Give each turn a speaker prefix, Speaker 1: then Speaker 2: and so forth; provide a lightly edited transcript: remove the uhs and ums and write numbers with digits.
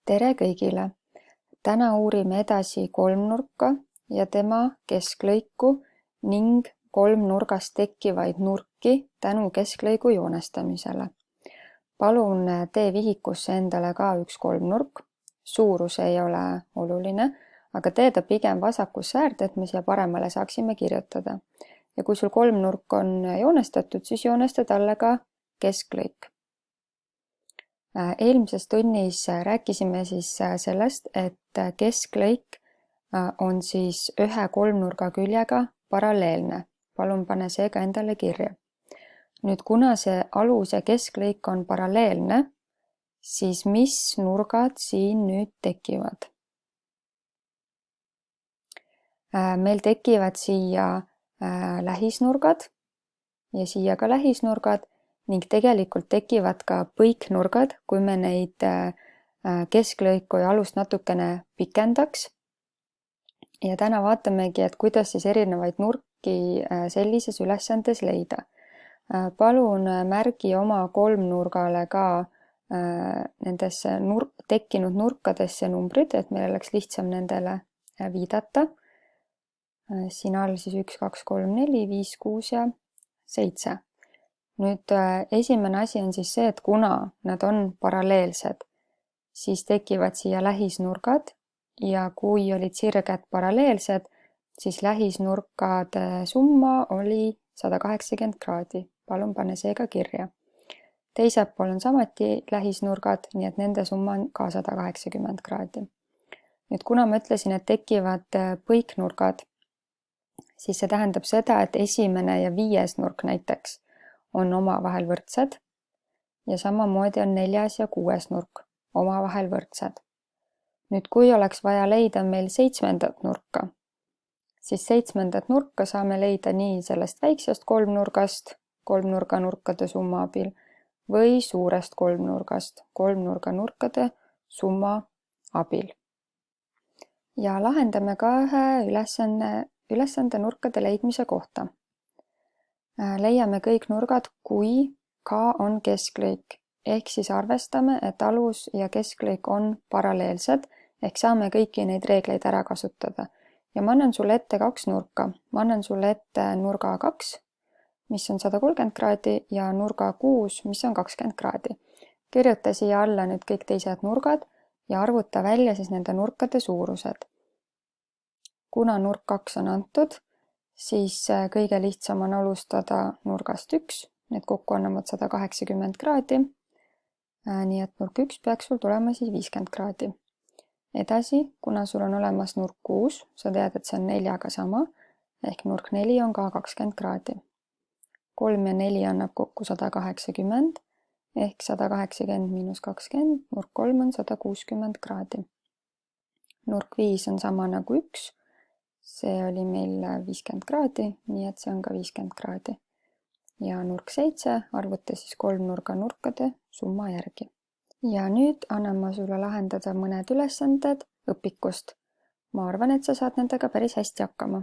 Speaker 1: tere kõigile! Täna uurime edasi kolmnurka ja tema kesklõiku ning kolmnurgast tekkivaid nurki tänu kesklõigu joonestamisele. Palun tee vihikusse endale ka üks kolmnurk. Suurus ei ole oluline, aga tee ta pigem vasakusse äärde, et me siia paremale saaksime kirjutada. Ja kui sul kolmnurk on joonestatud, siis joonesta talle ka kesklõik. Eelmises tunnis rääkisime siis sellest, et kesklõik on siis ühe kolmnurga küljega paralleelne. Palun pane see ka endale kirja. Nüüd, kuna see alus- ja kesklõik on paralleelne, siis mis nurgad siin nüüd tekivad? Meil tekivad siia lähisnurgad ja siia ka lähisnurgad ning tegelikult tekivad ka põiknurgad, kui me neid kesklõiku ja alust natukene pikendaks. Ja täna vaatamegi, et kuidas siis erinevaid nurki sellises ülesandes leida. Palun märgi oma kolmnurgale ka nendesse tekkinud nurkadesse numbrid, et meil oleks lihtsam nendele viidata. Siin all siis 1, 2, 3, 4, 5, 6 ja 7. Nüüd esimene asi on siis see, et kuna nad on paralleelsed, siis tekivad siia lähisnurgad ja kui olid sirged paralleelsed, siis lähisnurkade summa oli 180 kraadi. Palun pane see ka kirja. Teisel pool on samuti lähisnurgad, nii et nende summa on ka 180 kraadi. Nüüd, kuna ma ütlesin, et tekivad põiknurgad, siis see tähendab seda, et esimene ja 5. nurk näiteks on omavahel võrdsed ja samamoodi on 4. ja 6. nurk omavahel võrdsed. Nüüd, kui oleks vaja leida meil 7. nurka, siis 7. nurka saame leida nii sellest väiksest kolmnurgast kolmnurga nurkade summa abil või suurest kolmnurgast kolmnurga nurkade summa abil. Ja lahendame ka ühe ülesande nurkade leidmise kohta. Leiame kõik nurgad, kui ka on kesklõik, ehk siis arvestame, et alus ja kesklõik on paralleelsed, ehk saame kõiki neid reegleid ära kasutada. Ja ma annan sulle ette 2 nurka. Ma annan sulle ette nurga 2, mis on 130 kraadi ja nurga 6, mis on 20 kraadi. Kirjuta siia alla nüüd kõik teised nurgad ja arvuta välja siis nende nurkade suurused. Kuna nurk 2 on antud, siis kõige lihtsam on alustada nurgast 1. Need kokku annavad 180 kraadi. Nii et nurk 1 peaks sul tulema siis 50 kraadi. Edasi, kuna sul on olemas nurk 6, sa tead, et see on 4-ga sama, ehk nurk 4 on ka 20 kraadi. 3 ja 4 annab kokku 180, ehk 180 miinus 20, nurk 3 on 160 kraadi. Nurk 5 on sama nagu 1, see oli meil 50 kraadi, nii et see on ka 50 kraadi. Ja nurk 7 arvuta siis kolmnurga nurkade summa järgi. Ja nüüd annan ma sulle lahendada mõned ülesanded õpikust. Ma arvan, et sa saad nendega päris hästi hakkama.